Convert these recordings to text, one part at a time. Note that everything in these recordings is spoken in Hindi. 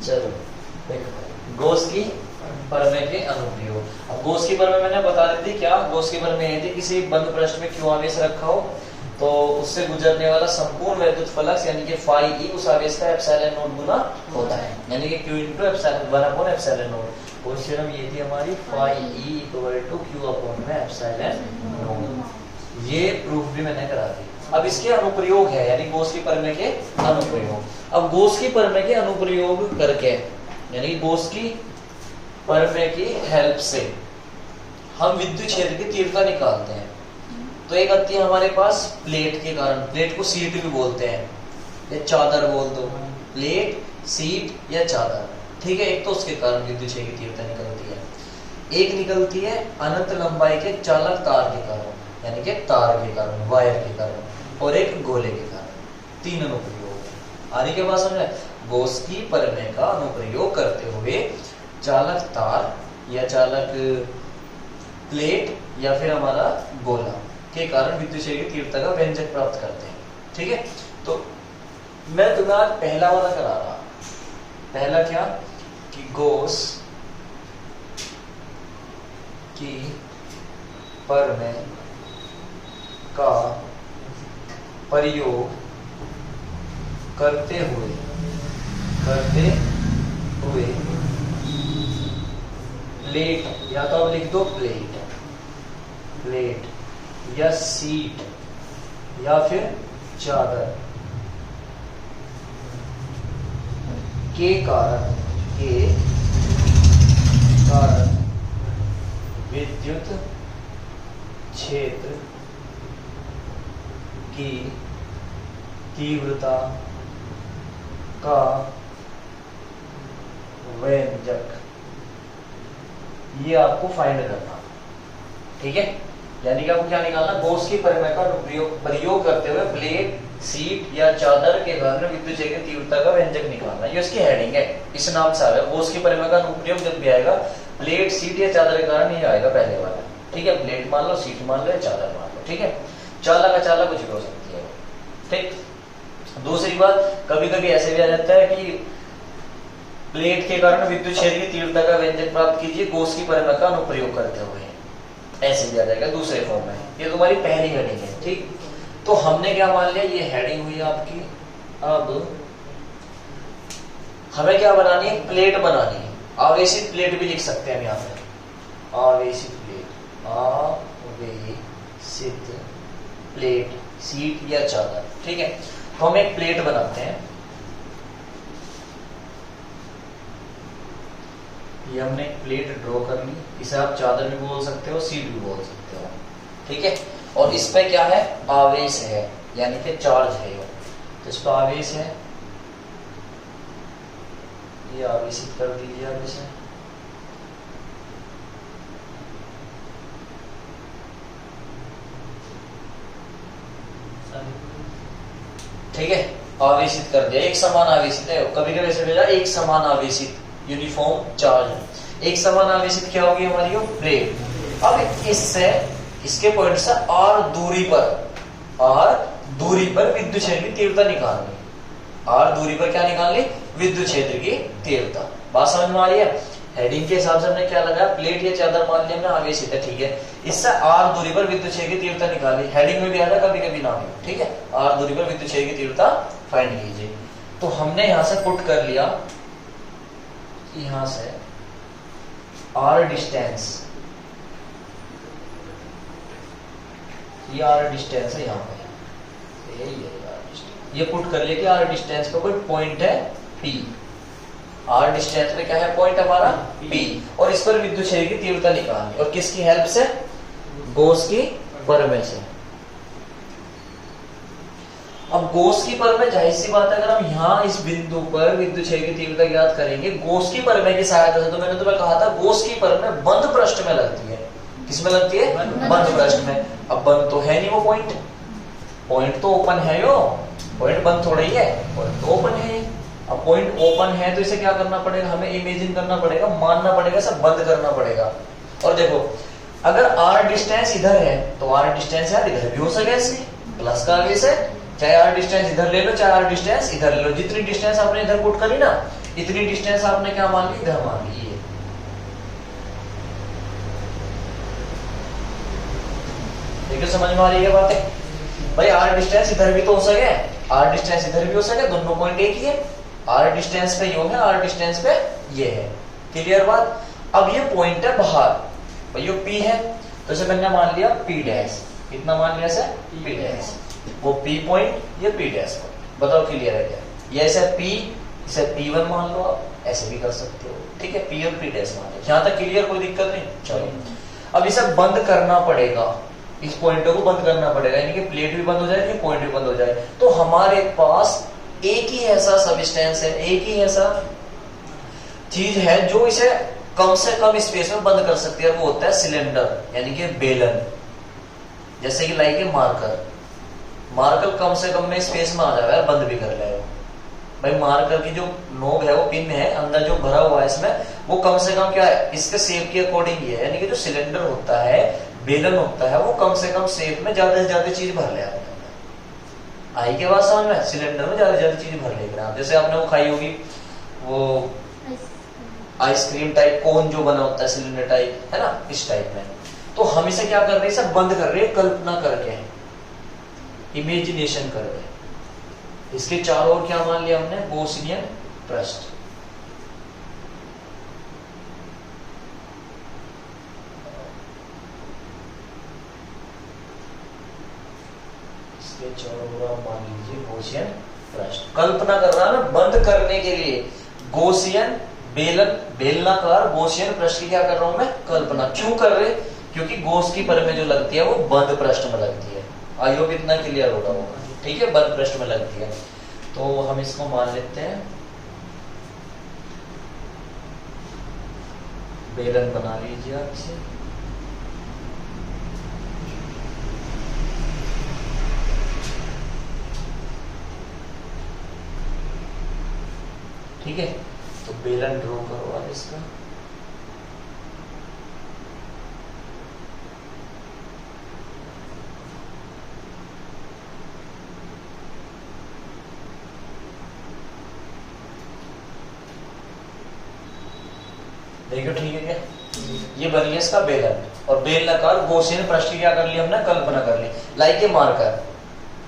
चलो देखो, गॉस की प्रमेय के अनुप्रयोग। अब गॉस की प्रमेय मैंने बता दी थी क्या। गॉस की प्रमेय ये थी, किसी बंद पृष्ठ में क्यू आवेश रखा हो तो उससे गुजरने वाला संपूर्ण वैद्युत फ्लक्स यानी कि फाई ई उस आवेश का एप्सिलॉन नॉट गुना होता है, यानी कि q इनटू एप्सिलॉन 1/एप्सिलॉन नॉट। और थ्योरम ये थी हमारी phi E equal to q upon में एप्सिलॉन नॉट। ये प्रूफ भी मैंने करा दी। अब इसके अनुप्रयोग है, यानी गॉस की प्रमेय के अनुप्रयोग। अब गॉस की प्रमेय के अनुप्रयोग करके, यानी गॉस की प्रमेय की हेल्प से हम विद्युत क्षेत्र की तीव्रता निकालते हैं। तो एक आती है हमारे पास प्लेट के कारण, प्लेट को सीट भी बोलते हैं या चादर बोल दो, प्लेट, सीट या चादर, ठीक है। एक तो उसके कारण विद्युत क्षेत्र की तीव्रता निकलती है। एक निकलती है अनंत लंबाई के चालक तार के कारण, यानी कि तार के कारण, वायर के कारण, और एक गोले के कारण। तीन अनुप्रयोग है। आने के बाद समझे, गॉस की प्रमेय का अनुप्रयोग करते हुए चालक तार या चालक प्लेट या फिर हमारा गोला के कारण विद्युत क्षेत्र की तीव्रता का व्यंजक प्राप्त करते हैं, ठीक है। तो मैं तुम्हें आज पहला वाला करा रहा। पहला क्या कि गॉस की प्रमेय का प्रयोग करते हुए प्लेट, या तो आप लिख दो प्लेट या सीट या फिर चादर के कारण विद्युत क्षेत्र की तीव्रता का व्यंजक, ये आपको फाइंड करना, ठीक है। यानी कि आपको क्या निकालना, गॉस की प्रमेय का प्रयोग करते हुए प्लेट, सीट या चादर के कारण विद्युत क्षेत्र की तीव्रता का व्यंजक निकालना। ये उसकी हेडिंग है, इस नाम से आएगा। गॉस की प्रमेय का अनुप्रयोग जब भी आएगा, प्लेट, सीट या चादर के कारण ये आएगा पहले वाला, ठीक है। प्लेट मान लो, सीट मान लो या चादर मान लो, ठीक है। चालक अचालक कुछ भी हो सकती है, ठीक। दूसरी बात, कभी कभी ऐसे भी आ जाता है कि प्लेट के कारण विद्युत क्षेत्र की तीव्रता का व्यंजक प्राप्त कीजिए गॉस की प्रमेय का अनुप्रयोग करते हुए, ऐसे भी आ जाएगा दूसरे फॉर्म में। ये तुम्हारी पहली हेडिंग है, ठीक। तो हमने क्या मान लिया, ये हेडिंग हुई आपकी। अब हमें क्या बनानी है, प्लेट बनानी है। आवेशित प्लेट भी लिख सकते हैं हम यहाँ पे, आवेशित प्लेट, सीट या चादर, ठीक है। तो हम एक प्लेट बनाते हैं। ये हमने एक प्लेट ड्रॉ कर ली, इसे आप चादर भी बोल सकते हो, सीट भी बोल सकते हो, ठीक है। और इस पे क्या है, आवेश है, यानी कि चार्ज है। तो इस पर आवेश है, ये आवेशित कर दीजिए आप इसे। ठीक है, आवेशित कर दिया, एक समान आवेशित है। कभी कभी ऐसे भेजा, एक समान आवेशित, यूनिफॉर्म चार्ज। एक समान आवेशित क्या होगी हमारी, प्लेट। अब इससे, इसके पॉइंट से r दूरी पर विद्युत क्षेत्र की तीव्रता निकालनी। r दूरी पर क्या निकालनी, विद्युत क्षेत्र की तीव्रता। बात समझ में आ रही है। हेडिंग के हिसाब से हमने क्या लगाया, प्लेट या चादर मान लिया हमने, आवेशित है, ठीक है। इससे r दूरी पर विद्युत क्षेत्र की तीव्रता निकाली। हेडिंग में भी आ रहा, कभी कभी ना हो, ठीक है। r दूरी पर विद्युत क्षेत्र की तीव्रता फाइंड कीजिए। तो हमने यहां से पुट कर लिया, यहां से r डिस्टेंस, ये r डिस्टेंस है यहाँ पे, ये पुट कर लिया कि r डिस्टेंस पे कोई पॉइंट है P। r डिस्टेंस पे क्या है, पॉइंट हमारा P, और इस पर विद्युत क्षेत्र की तीव्रता निकालनी। और किसकी हेल्प से, गॉस की प्रमेय से। अब गॉस की प्रमेय, जाहिर सी बात है, अगर हम यहाँ इस बिंदु पर विद्युत क्षेत्र की तीव्रता ज्ञात करेंगे गॉस की प्रमेय की सहायता से, तो मैंने तुम्हें कहा था गॉस की प्रमेय बंद पृष्ठ में लगती है। किसमें लगती है, बंद पृष्ठ में। अब बंद तो है नहीं वो पॉइंट तो ओपन है, यो पॉइंट बंद थोड़ा ही है, पॉइंट तो ओपन है। अब पॉइंट ओपन है तो इसे क्या करना पड़ेगा, हमें इमेजिन करना पड़ेगा, मानना पड़ेगा, सब बंद करना पड़ेगा। और देखो, अगर r डिस्टेंस इधर है तो r डिस्टेंस यार इधर भी हो सके, प्लस का आवेश है, चाहे r डिस्टेंस इधर ले लो चाहे r डिस्टेंस इधर ले लो। जितनी डिस्टेंस आपने इधर पुट करी ना, इतनी डिस्टेंस आपने क्या मान ली, इधर मान ली। ये देखिए समझ में आ रही है बातें भाई। आर डिस्टेंस इधर भी तो हो सके, आर डिस्टेंस इधर भी हो सके, दोनों पॉइंट एक ही है। आर डिस्टेंस पे यो है, आर डिस्टेंस पे ये है। क्लियर बात। अब ये पॉइंट है बाहर भाई, ये पी है, तो इसे मैंने मान लिया पी डैश। कितना मान लिया इसे, पी डैश। वो पी पॉइंट, ये पी डैश पॉइंट। बताओ क्लियर है क्या। ये ऐसे पी, इसे P1 मान लो, आप ऐसे भी कर सकते हो। ठीक है, P और P डैश मान लो। यहां तक क्लियर, कोई दिक्कत नहीं। चलो अब इसे बंद करना पड़ेगा, इस पॉइंट को बंद करना पड़ेगा, यानी कि प्लेट भी बंद हो जाए, पॉइंट भी बंद हो जाए। तो हमारे पास एक ही ऐसा सबस्टेंस है, एक ही ऐसा चीज है जो इसे कम से कम स्पेस में बंद कर सकती है, वो होता है सिलेंडर, यानी कि बेलन। जैसे कि लाइक मार्कर, मार्कर कम से कम में स्पेस में आ जाएगा, बंद भी कर लेगा भाई। मार्कर की जो नोक है, वो पिन है, अंदर जो भरा हुआ है इसमें, वो कम से कम क्या है, इसके शेप के अकॉर्डिंग ही है। यानी कि जो सिलेंडर होता है, बेलन होता है, वो कम से कम शेप में ज्यादा से ज्यादा चीज भर ले आता है। आई के बाद समझ में, सिलेंडर में ज्यादा से ज्यादा चीज भर लेगा। जैसे आपने वो खाई होगी, वो आइसक्रीम टाइप कोन जो बना होता है, सिलेंडर टाइप, है ना, इस टाइप में। तो हम इसे क्या कर रहे हैं, इसे बंद कर रहे हैं, कल्पना करके, इमेजिनेशन कर रहे हैं। इसके चारों ओर क्या मान लिया हमने, बोसियन पृष्ठ। इसके चारों ओर मान लीजिए बोसियन पृष्ठ। कल्पना कर रहा है ना, बंद करने के लिए गोसियन बेलन, बेलनाकार गोसियन पृष्ठ की क्या कर रहा हूं मैं, कल्पना। क्यों कर रहे, क्योंकि गोस की पर में जो लगती है वो बंद पृष्ठ में लगती है। आई होप इतना क्लियर होगा वो। ठीक है, बंद पृष्ठ में लगती है। तो हम इसको मान लेते हैं बेलन, बना लीजिए आप इसे। ठीक है, तो बेलन ड्रॉ करो आप इसका। देखो ठीक है क्या, ये बन गया इसका बेलन। और बेलनाकार गोसियन पृष्ठ की क्या कर ली हमने, कल्पना कर ली, like a marker,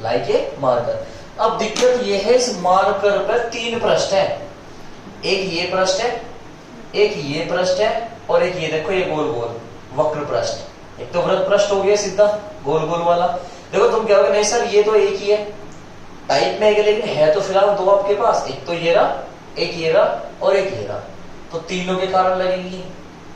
like a marker. अब दिक्कत ये है, इस मार्कर पर तीन पृष्ठ है, एक ये पृष्ठ है, एक ये पृष्ठ है, और एक ये देखो, ये गोल गोल वक्र पृष्ठ। एक तो वृत्त पृष्ठ हो गया सीधा गोल गोल वाला। देखो तुम क्या हो, नहीं सर ये तो एक ही है, टाइप में है, लेकिन है तो फिलहाल दो आपके पास, एक तो ये रहा, एक ये रहा, और एक ये रहा। तो तीनों के कारण लगेगी,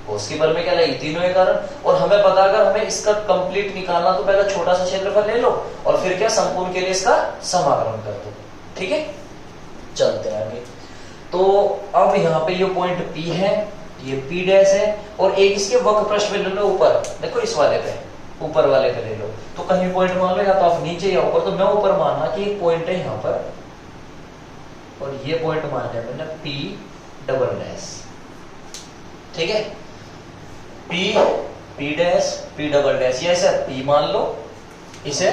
उसके पर में क्या लगेगी, तीनों के कारण। और हमें पता, अगर हमें इसका कंप्लीट निकालना, तो पहले छोटा सा क्षेत्रफल ले लो, और फिर क्या, संपूर्ण के लिए इसका समाकलन कर दो। ठीक है, चलते हैं आगे। तो अब यहाँ पे ये पॉइंट P है, ये P डैश है, और एक इसके वक्र पृष्ठ पे ले लो ऊपर, देखो इस वाले पे, ऊपर वाले पे ले लो। तो कहीं पॉइंट मान लो, या तो आप नीचे या ऊपर। तो मैं ऊपर मानना कि एक पॉइंट है यहाँ पर, और ये पॉइंट मान लिया मैंने P डबल डैश। ठीक है, P dash, P double dash, ये ऐसे P मान लो, इसे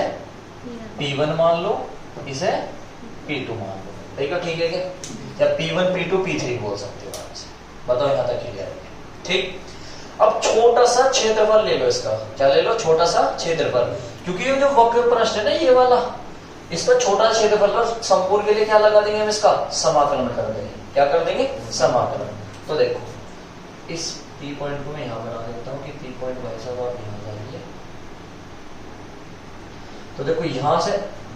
P1 मान लो, इसे P2 मान लो। देखो ठीक है क्या, या P1 P2 P3 बोल सकते हो आपसे। बताओ यहाँ तक क्लियर है। ठीक, अब छोटा सा क्षेत्रफल ले लो इसका, क्या ले लो, छोटा सा क्षेत्रफल। क्योंकि ये जो वक्र पृष्ठ है ना, ये वाला, इस पर छोटा क्षेत्रफल पर संपूर्ण के लिए क्या लगा देंगे हम, इसका समाकलन कर देंगे। क्या कर देंगे, समाकलन। तो देखो इस P पॉइंट को मैं यहाँ बना देता हूँ कि P पॉइंट भाई साहब आप यहाँ जाइए। तो देखो यहां से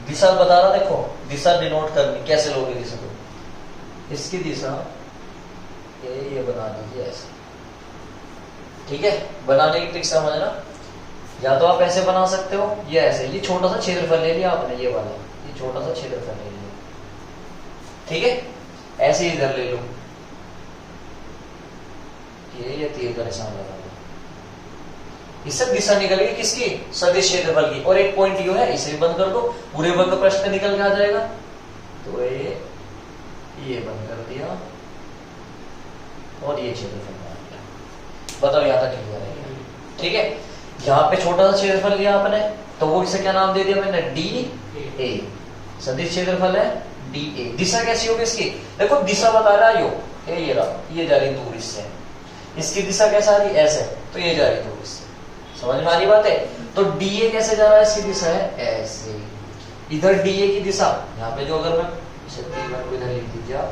दिशा बता रहा, देखो दिशा डिनोट करनी, कैसे लोगे दिशा को, इसकी दिशा ये बना दीजिए ऐसे। ठीक है, बनाने की ट्रिक समझना, या तो आप ऐसे बना सकते हो, या ऐसे। ये छोटा सा क्षेत्रफल ले लिया आपने, ये वाला, ये छोटा सा क्षेत्रफल ले लिया। ठीक है, ऐसे ही इधर ले लो, ये तीर का निशान लगा लो। इससे दिशा निकल गई किसकी, सदिश क्षेत्रफल की। और एक पॉइंट यू है, इसे भी बंद कर दो, पूरे वक्र पृष्ठ में निकल के आ जाएगा। तो ये बंद कर दिया, और ये क्षेत्रफल बना दिया। बताओ यहाँ तक क्लियर है। ठीक है, यहाँ पे छोटा सा क्षेत्रफल लिया आपने, तो वो इसे क्या नाम दे दिया मैंने, DA। सदिश क्षेत्रफल है DA। दिशा कैसी होगी इसकी, देखो दिशा बता रहा है यो, ये रहा, ये जा रही दूर इससे, इसकी दिशा कैसा आ रही ऐसे, तो ये जा रही दूर इससे। समझ में आ रही बात है? तो DA कैसे जा रहा है, इसकी दिशा है ऐसे। इधर DA की दिशा यहाँ पे जो अगर मैं इधर लिख दीजिए,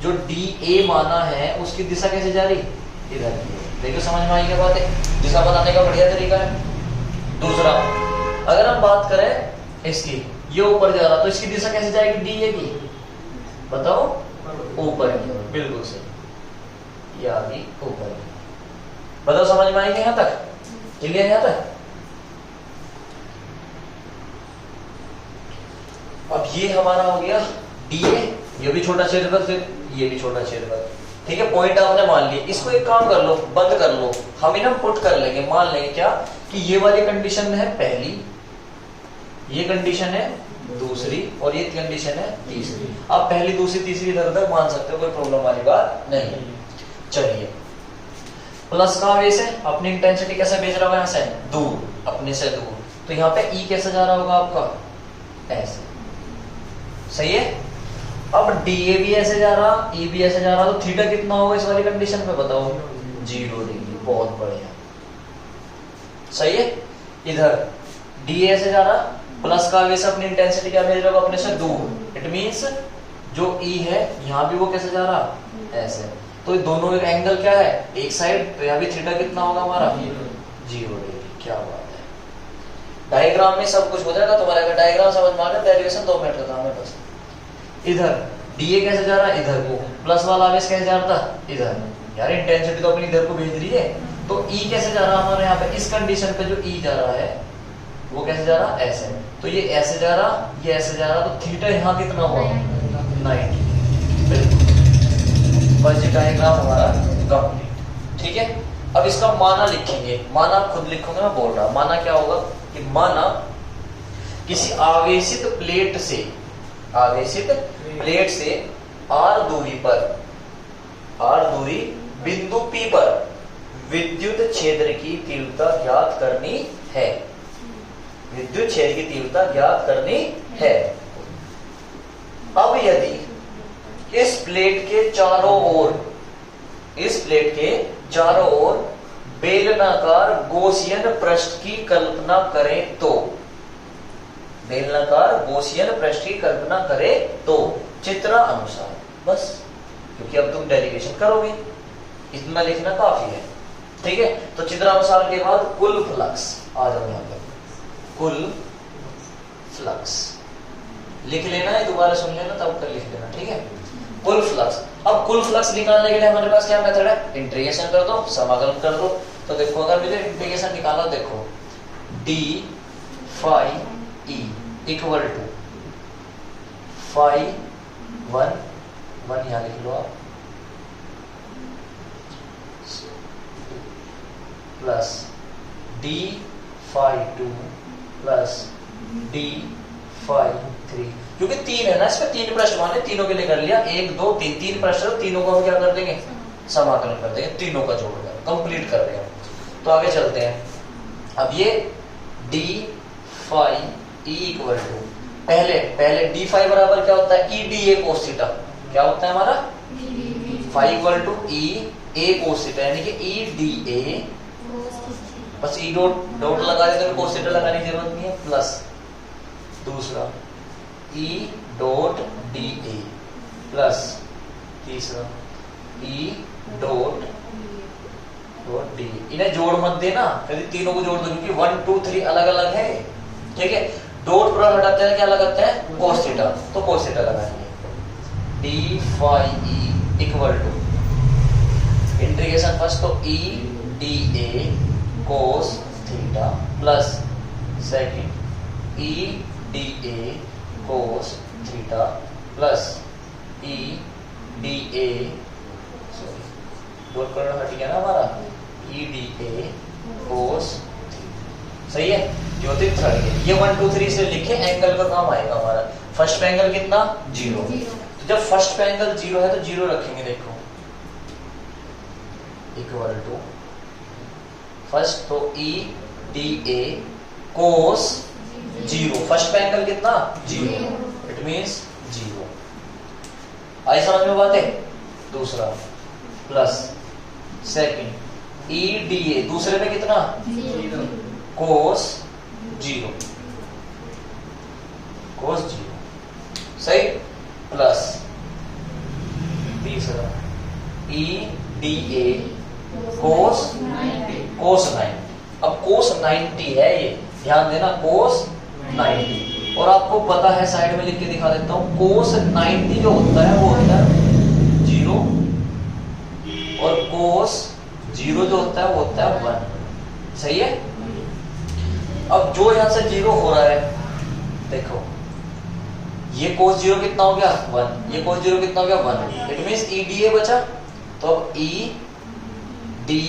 जो DA माना है उसकी दिशा कैसे जा रही, इधर। देखो समझ में आई क्या बात है? दिशा बनाने का बढ़िया तरीका है। दूसरा, अगर हम बात करें इसकी, ये ऊपर जा रहा तो इसकी दिशा कैसे जाएगी DA की, बताओ? ऊपर की ओर, बिल्कुल सही, ये आ गई ऊपर की। बताओ समझ में आएगी यहाँ तक? क्लियर यहाँ तक? अब ये हमारा हो गया DA, ये भी छोटा क्षेत्रफल, फिर ये भी छोटा क्षेत्रफल। ठीक है, पॉइंट आपने मान लिए। इसको एक काम कर लो, बंद कर लो, हम इन्हें पुट कर लेंगे, मान लेंगे क्या कि ये वाली कंडीशन है पहली, ये कंडीशन है दूसरी, और ये कंडीशन है तीसरी। आप पहली दूसरी तीसरी इधर उधर मान सकते हो, कोई प्रॉब्लम वाली बात नहीं। चलिए, प्लस का आवेश है, अपनी इंटेंसिटी कैसे भेज रहा होगा, यहाँ से दूर, अपने से दूर, तो यहाँ पे E कैसे जा रहा होगा आपका, ऐसे। सही है? अब DA भी ऐसे जा रहा, E भी ऐसे जा रहा, तो थीटा कितना होगा इस वाली कंडीशन पे, बताओ? 0 डिग्री। बहुत बढ़िया, सही है। इधर DA ऐसे जा रहा, प्लस का आवेश अपनी इंटेंसिटी क्या भेज रहा होगा, अपने से दूर। इट मींस जो E है यहाँ भी वो कैसे जा रहा, ऐसे। तो दोनों एक एंगल क्या है, एक साइड, तो यहाँ भी थीटा कितना होगा हमारा, 0 डिग्री। क्या बात है, डायग्राम में सब कुछ हो जाएगा तुम्हारा। अगर डायग्राम समझ में आ गया, डेरिवेशन 2 मिनट का काम है बस। इधर DA कैसे जा रहा है, इधर को, प्लस वाला आवेश कैसे जा रहा था, इधर। यार इंटेंसिटी तो अपनी इधर को भेज रही है, तो E कैसे जा रहा है हमारे यहाँ पे, इस कंडीशन पे जो E जा रहा है वो कैसे जा रहा, ऐसे। तो ये ऐसे जा रहा, ये ऐसे जा रहा, तो थीटा यहाँ कितना हुआ, 90। बिल्कुल, बस ये डायग्राम हमारा कंप्लीट। ठीक है, अब इसका माना लिखेंगे। माना खुद लिखूंगा, मैं बोल रहा। माना क्या होगा कि माना किसी आवेशित प्लेट से, आवेशित प्लेट से R दूरी पर, R दूरी बिंदु P पर विद्युत क्षेत्र की तीव्रता ज्ञात करनी है। विद्युत क्षेत्र की तीव्रता ज्ञात करनी है। अब यदि इस प्लेट के चारों ओर, इस प्लेट के चारों ओर बेलनाकार गॉसियन पृष्ठ की कल्पना करें तो, बेलनाकार गॉसियन पृष्ठ की कल्पना करें तो चित्रानुसार, बस, क्योंकि अब तुम डेरिवेशन करोगे, इतना लिखना काफी है। ठीक है, तो चित्रानुसार के बाद कुल फ्लक्स, आ जाओ यहाँ पे, कुल फ्लक्स लिख लेना है, दोबारा सुन लेना तब कर लिख लेना। ठीक है, कुल फ्लक्स। अब कुल फ्लक्स निकालने के लिए हमारे पास क्या मेथड है, इंटीग्रेशन कर दो, समाकलन कर दो। तो देखो, अगर मुझे इंटीग्रेशन निकाला, देखो d phi e equal to phi 1 यहां लिख लो आप, plus d phi 2 plus d phi 3, क्योंकि 3 है ना, इसमें 3 पृष्ठ माने, तीनों के लिए कर लिया, 1 2 3, 3 पृष्ठ, तीनों को हम क्या कर देंगे, समाकलन कर देंगे, तीनों का जोड़कर कंप्लीट कर देंगे। तो आगे चलते हैं। अब ये d phi e equal to, पहले d phi बराबर क्या होता है, e dA cos थीटा, क्या होता है हमारा, phi equal to e a cos theta, यानी कि e dA, बस e डॉट लगा देते हैं, cos थीटा लगाने की जरूरत नहीं है, प्लस दूसरा e डॉट dA प्लस तीसरा e डॉट डी। इन्हें जोड़ मत देना, यदि तीनों को जोड़ दो, क्योंकि 1 2 3 अलग अलग है। ठीक है, डॉट पूरा हटाते हैं, क्या लगाते हैं, cos थीटा, तो cos थीटा लगाएंगे। d phi e equal to integration first, तो e dA cos theta plus second e dA cos theta plus e dA, sorry dot करना हट गया ना हमारा, e dA cos थीटा। सही है, ज्योतिष हट गया। ये 1 2 3 से लिखे, एंगल का काम आएगा हमारा। फर्स्ट पे एंगल कितना, 0, तो जब फर्स्ट पे एंगल 0 है तो 0 रखेंगे, देखो इक्वल टू फर्स्ट, तो e dA cos 0, फर्स्ट पे एंगल कितना, 0, इट मींस 0। आई समझ में बात है? दूसरा plus second E D A, दूसरे में कितना कोस 0, कोस 0 सही, प्लस तीसरा ई डी ए कोस 90। अब कोस 90 है ये, ध्यान देना कोस 90, और आपको पता है साइड में लिख के दिखा देता हूं, कोस 90 जो होता है वो होता है 0, और कोस 0 जो होता है वो होता है 1। सही है। अब जो यहां से 0 हो रहा है, देखो ये कोस 0 कितना हो गया 1, ये कोस 0 कितना हो गया 1, it means E D A बचा। तो अब ई डी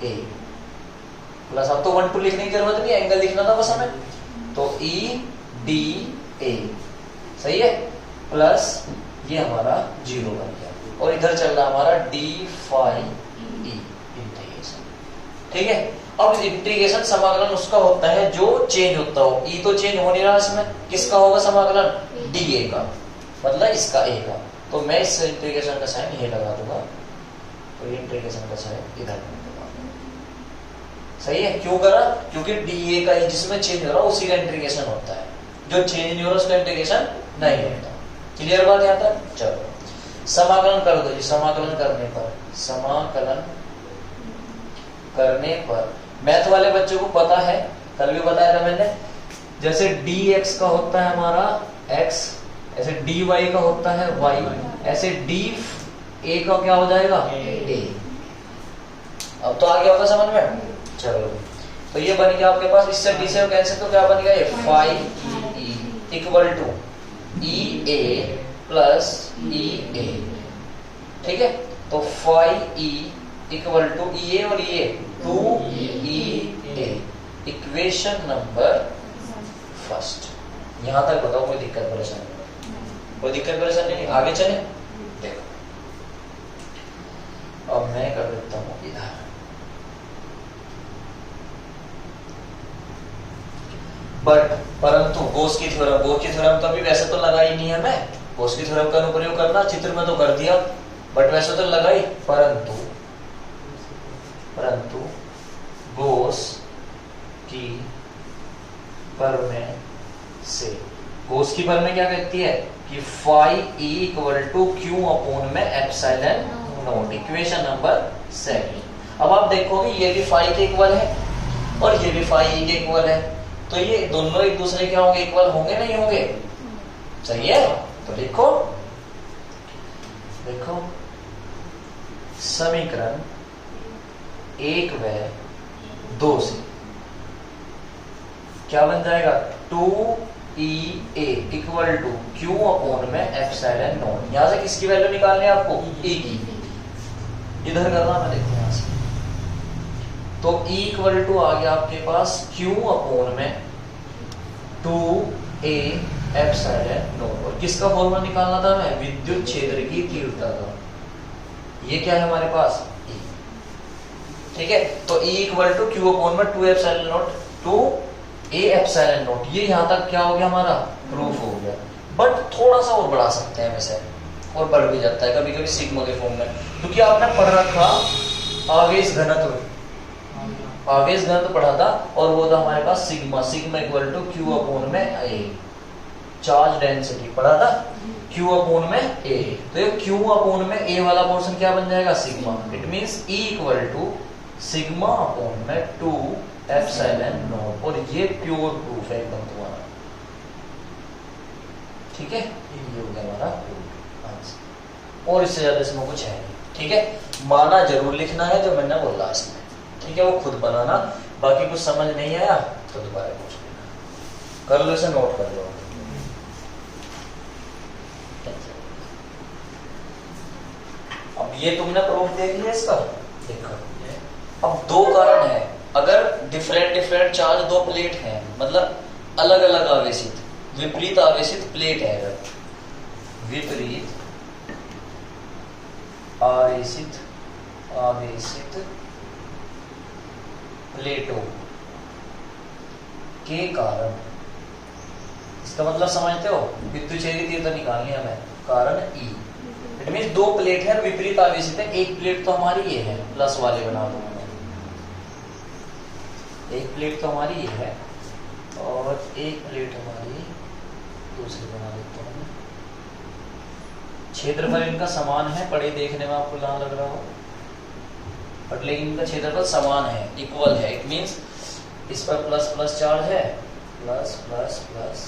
ए प्लस, अब तो 1 2 लिखने की जरूरत नहीं, एंगल लिखना था बस हमें, तो ई डी ए सही है, प्लस ये हमारा 0 बन गया, और इधर चल रहा हमारा डी फाई ई इंटीग्रेशन। ठीक है। अब इंटीग्रेशन समाकलन उसका होता है जो चेंज होता हो, ई तो चेंज हो नहीं रहा इसमें, किसका होगा समाकलन डी ए का, मतलब इसका ए का। तो मैं इस इंटीग्रेशन का साइन ये लगा दूंगा, तो ये इंटीग्रेशन का साइन इधर लगा दूंगा। सही है। क्यों करा? क्योंकि डी ए का जिसमें चेंज हो रहा उसी का इंटीग्रेशन होता है, जो चेंज नहीं हो रहा उसका इंटीग्रेशन नहीं होता। क्लियर बात यहाँ तक? चलो समाकलन कर दो जी। समाकलन करने पर मैथ वाले बच्चों को पता है, कल भी बताया था मैंने, जैसे dx का होता है हमारा x, ऐसे dy का होता है y, ऐसे dA का क्या हो जाएगा a। अब तो आ गया होगा समझ में? चलो तो ये बन गया आपके पास, इससे d से कैंसिल, तो क्या बन गया ये phi e equal to E A plus E A. ठीक है। तो phi e equal to E A और ये 2EA, इक्वेशन नंबर फर्स्ट। यहां तक बताओ कोई दिक्कत परेशानी? कोई दिक्कत परेशानी नहीं, आगे चले। देखो अब मैं कर देता हूं इधर, परंतु गॉस की थ्योरम तो अभी वैसे तो लगा ही नहीं है, मैं गॉस की थ्योरम का अनुप्रयोग करना चित्र में तो कर दिया, बट वैसे तो लगाई, परंतु गॉस की प्रमेय से, गॉस की प्रमेय क्या कहती है कि phi E equal to Q upon में एप्सिलॉन नॉट, इक्वेशन नंबर 2। अब आप देखोगे ये भी फाई के इक्वल है और ये भी फाई ई के इक्वल है, तो ये दोनों एक दूसरे के होंगे इक्वल, होंगे नहीं होंगे? सही है। तो देखो समीकरण 1 व 2 से क्या बन जाएगा 2EA equal to Q upon में एप्सिलॉन नॉट। यहां से किसकी वैल्यू निकालनी है आपको? E की। इधर करना, मैं देखते हैं यहां से। तो E इक्वल टू आ गया आपके पास Q अपॉन में 2A एप्सिलॉन नॉट, और किसका फॉर्मूला निकालना था हमें? विद्युत क्षेत्र की तीव्रता का। ये क्या है हमारे पास? E। ठीक है। तो E equal to Q upon में 2 epsilon not 2A epsilon nought, ये यहां तक क्या हो गया हमारा? प्रूफ हो गया। बट थोड़ा सा और बढ़ा सकते हैं वैसे, और बढ़ भी जाता है कभी कभी सिग्मा के फॉर्म में, क्योंकि आपने पढ़ रखा आवेश घनत्व, आवेश घनत्व पढ़ा था, और वो था हमारे पास sigma equal to Q upon में A, चार्ज डेंसिटी पढ़ा था, Q अपॉन में A। तो ये Q अपॉन में A वाला पोर्शन क्या बन जाएगा? Sigma. It means E equal to sigma upon में 2 एप्सिलॉन नॉट, और ये प्योर प्रूफ है एकदम तुम्हारा। ठीक है, ये हो गया हमारा आंसर, और इससे ज्यादा इसमें कुछ है नहीं। ठीक है, माना जरूर लिखना है जो मैंने बोला इसमें। ठीक है, वो खुद बनाना, बाकी कुछ समझ नहीं आया तो दोबारा पूछ लेना, कर लो, इसे नोट कर लो। अब ये तुमने प्रूफ देख लिया इसका, देखो अब 2 कारण है। अगर डिफरेंट चार्ज 2 प्लेट हैं, मतलब अलग अलग आवेशित, विपरीत आवेशित प्लेट है, अगर विपरीत आवेशित प्लेटों के कारण, इसका मतलब समझते हो? विद्युत क्षेत्र तीव्रता निकालनी है हमें, कारण E। इट मीन दो प्लेट है विपरीत आवेशित है, एक प्लेट तो हमारी ये है, प्लस वाले बना दो मैंने, एक प्लेट तो हमारी ये है और एक प्लेट हमारी दूसरी बना देता हूँ। क्षेत्रफल इनका समान है, पढ़े देखने में आपको कहाँ लग रहा हो, बट लेकिन इनका क्षेत्रफल समान है, इक्वल है। इट मींस इस पर प्लस प्लस चार्ज है, प्लस प्लस प्लस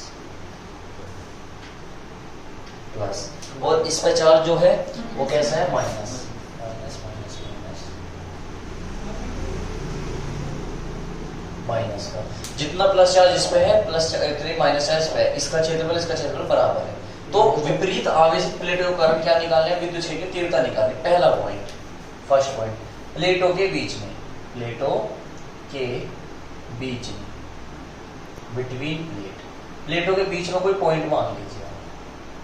प्लस, और इस पर चार्ज जो है वो कैसा है, minus minus minus minus minus का। जितना प्लस चार्ज इस पे है प्लस माइनस चार्ज पे है, इसका क्षेत्रफल इसका क्षेत्रफल बराबर है। तो विपरीत आवेशित प्लेटों के कारण क्या निकालने हैं, विद्युत क्षेत्र की तीव्रता निकालनी। पहला पॉइंट, फर्स्ट पॉइंट, प्लेटों के बीच में, प्लेटों के बीच में, बिटवीन प्लेट, प्लेटों के बीच में कोई पॉइंट मान लीजिए,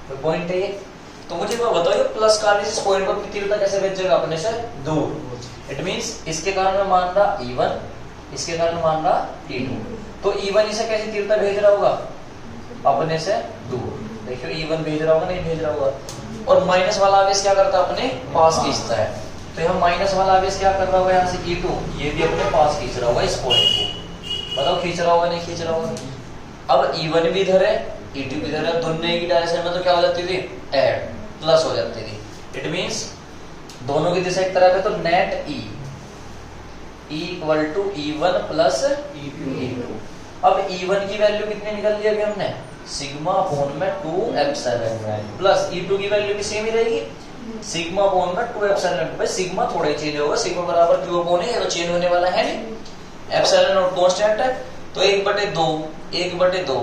कोई पॉइंट है ये। तो मुझे बताओ प्लस का इस पॉइंट पर तीव्रता कैसे भेजेगा, अपने से दूर। इट मींस इसके कारण मैं मान रहा E1, इसके कारण मान रहा E2, तो E1 इसे कैसी तीव्रता भेज रहा होगा, अपने से दूर। देखियो E1 भेज रहा होगा, नहीं भेज रहा होगा। और माइनस वाला आवेश क्या करता है, अपने पास खींचता है। तो यहाँ माइनस वाला आवेश क्या कर रहा होगा, यहाँ से E2 ये भी अपने पास खींच रहा होगा इस पॉइंट को। बताओ खींच रहा होगा, नहीं खींच रहा होगा। अब E1 भी इधर है, E2 भी इधर है, दोनों की डायरेक्शन में तो क्या हो जाती थी, ऐड, प्लस हो जाती थी। इट मींस दोनों की दिशा एक तरफ है, तो net E equal to E1 plus E2। अब E1 की वैल्यू कितनी निकल ली अभी हमने, सिग्मा अपॉन में 2 एप्सिलॉन, प्लस E2 की वैल्यू भी सेम ही रहेगी, सिग्मा अपॉन में 2 एप्सिलॉन। भाई सिग्मा थोड़ा ही चेंज होगा, सिग्मा बराबर क्यू अपॉन है, तो चेंज होने वाला है नहीं, एप्सिलॉन नॉट कांस्टेंट है। तो 1/2 1/2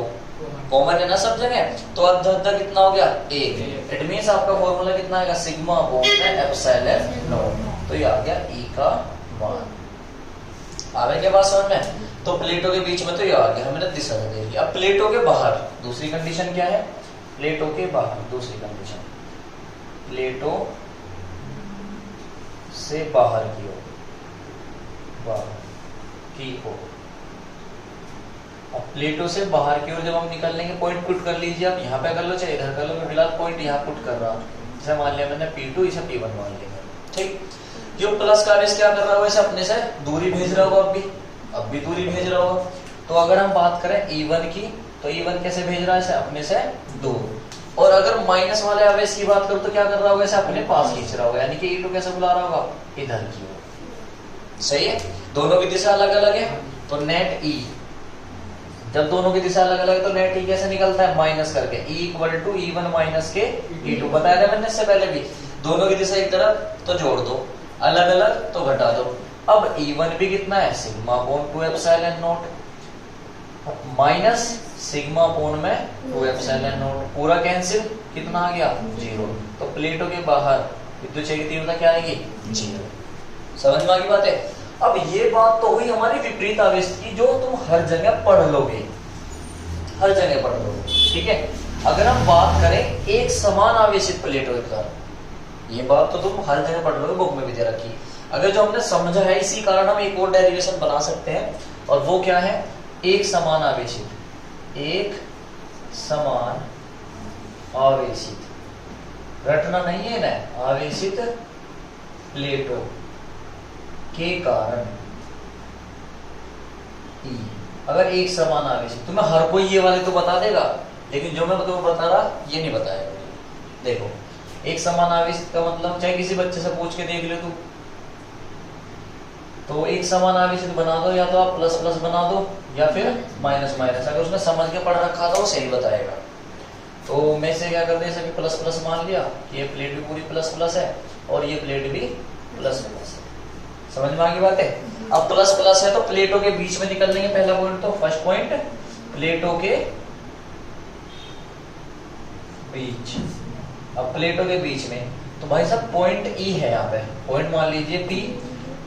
कॉमन है ना सब जगह, तो अद्धा कितना हो गया, 1। इट मींस आपका फॉर्मूला कितना आएगा, सिग्मा अपॉन में एप्सिलॉन नॉट, तो ये आ गया E का मान। आगे के बात समझ में। तो प्लेटों के बीच में तो ये आ गया, हमने दिशा दे दी। अब प्लेटों के बाहर दूसरी कंडीशन क्या है, प्लेटों के बाहर दूसरी कंडीशन, प्लेटों से बाहर की ओर, बाहर की ओर। अब प्लेटों से बाहर की ओर जब हम निकल लेंगे, पॉइंट पुट कर लीजिए, आप यहाँ पे कर लो चाहे इधर कर लो, मैं फिलहाल पॉइंट यहाँ पुट कर रहा हूँ। जैसे मान लिया मैंने P2, इसे P1 मान लिया, ठीक। जो प्लस का आवेश क्या कर रहा होगा, इसे अपने से दूरी भेज रहा होगा, अब भी दूरी भेज रहा होगा। तो अगर हम बात करें E1 की, तो E1 कैसे भेज रहा है, इसे अपने से दूर। और अगर माइनस वाले आवेश की बात करूं तो क्या कर रहा होगा, इसे अपने पास खींच रहा होगा, यानी कि E2 कैसे बुला रहा होगा, इधर की ओर। सही है, दोनों की दिशा अलग अलग है, तो नेट E, जब दोनों की दिशा अलग अलग है तो नेट E कैसे निकलता है, माइनस करके, E equal to E1 minus के E2। बताया था मैंने इससे पहले भी, दोनों की दिशा एक तरफ तो जोड़ दो, अलग अलग तो घटा दो। अब E1 भी कितना है, sigma upon 2 epsilon not minus sigma upon में 2 एप्सिलॉन नॉट, पूरा कैंसिल, कितना आ गया, 0। तो प्लेटों के बाहर विद्युत क्षेत्र की तीव्रता क्या आएगी, 0। समझ में आ गई बात है। अब ये बात तो हुई हमारी विपरीत आवेश की, जो तुम हर जगह पढ़ लोगे, हर जगह पढ़ लोगे, ठीक है। अगर हम बात करें एक समान आवेशित प्लेटों के कारण, ये बात तो तुम हर जगह पढ़ लोगे, बुक में भी दे रखी। अगर जो हमने समझा है, इसी कारण हम एक और डेरिवेशन बना सकते हैं, और वो क्या है, एक समान आवेशित, एक समान आवेशित, रटना नहीं है ना, आवेशित प्लेटों के कारण E, अगर एक समान आवेशित, तुम्हें हर कोई ये वाले तो बता देगा, लेकिन जो मैं तुम्हें बता रहा ये नहीं बताएगा। देखो एक समान आवेशित का मतलब, चाहे किसी बच्चे से पूछ के देख ले तू, तो एक समान आवेशित बना दो, या तो आप प्लस प्लस बना दो या फिर माइनस माइनस, अगर उसने समझ के पढ़ रखा था वो सही बताएगा। तो मैं से क्या करते हैं, सभी प्लस प्लस मान लिया, ये प्लेट भी पूरी प्लस प्लस है और ये प्लेट भी प्लस प्लस है। समझ में आ गई बात है। अब प्लस प्लस है तो प्लेटों के बीच में निकल लेंगे, पहला पॉइंट तो फर्स्ट पॉइंट, प्लेटों के बीच। अब प्लेटों के बीच में तो भाई साहब पॉइंट E है, यहाँ पे पॉइंट मान लीजिए P,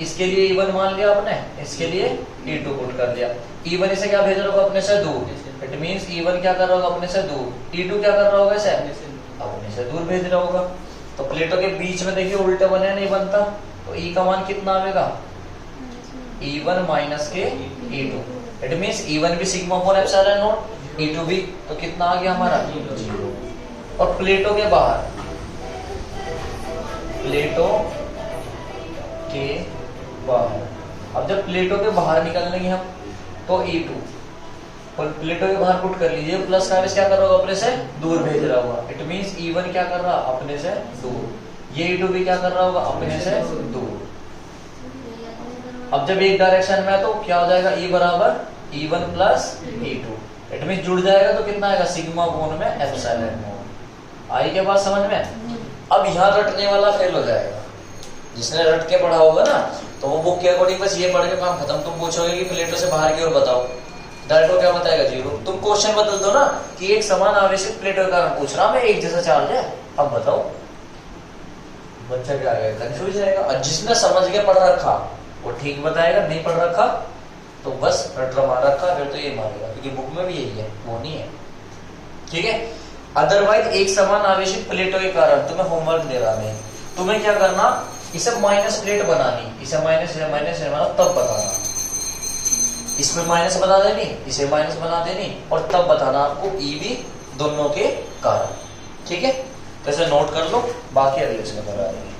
इसके लिए E1 मान लिया आपने, इसके लिए E2 पुट कर लिया। E1 इसे क्या भेज रहा होगा, अपने से दूर, इट मींस E1 क्या कर रहा होगा, अपने से दूर, E2 क्या कर रहा होगा, इसे अपने से दूर भेज रहा होगा। तो प्लेटों के बीच में देखिए उल्टा बने नहीं बनता, तो E का मान कितना आएगा, E1 माइनस के E2। इट मींस E1 भी sigma upon epsilon not, E2 भी, तो कितना आ गया हमारा 0। और प्लेटों के बाहर प्लेटों के बाहर। अब जब प्लेटों के बाहर निकलेंगे हम तो E2 प्लेटों के बाहर पुट कर लीजिए, प्लस का क्या कर रहा होगा, अपने से दूर भेज रहा होगा। इट मींस E1 क्या कर रहा, अपने से दूर, ये E2 भी क्या कर रहा होगा, अपने से दूर। अब जब एक डायरेक्शन में है तो क्या हो जाएगा, E बराबर E1 plus E2। It means जुड़ जाएगा तो कितना आएगा, सिग्मा कोण में एप्सिलॉन नॉट। आई क्या बात समझ में? अब यहाँ रटने वाला फेल हो जाएगा। जिसने रट के पढ़ा होगा ना तो वो बुक के अकॉर्डिंग बस ये पढ़ के काम खत्म। तुम पूछोगे कि प्लेटों से बाहर की ओर बताओ, डायरेक्ट क्या बताएगा, 0। तुम क्वेश्चन बदल दो ना कि एक समान आवेशित प्लेटों के कारण पूछ रहा मैं, एक जैसा चार्ज है, अब बताओ। बच्चा क्या आएगा, कंफ्यूज रहेगा। और जिसने समझ के पढ़ रखा वो ठीक बताएगा, नहीं पढ़ रखा तो बस रट मार रखा, फिर तो ये मारेगा, क्योंकि बुक में भी यही है, वो नहीं है। ठीक है। अदरवाइज एक समान आवेशित प्लेटों के कारण तुम्हें होमवर्क दे रहा नहीं, तुम्हें क्या करना, इसे माइनस प्लेट बनानी, इसे माइनस बनाना, तब बताना। इसमें माइनस बना देनी, इसे माइनस बना देनी, और तब बताना आपको ई भी दोनों के कारण। ठीक है, तो इसे नोट कर लो, बाकी अगले से बता देंगे।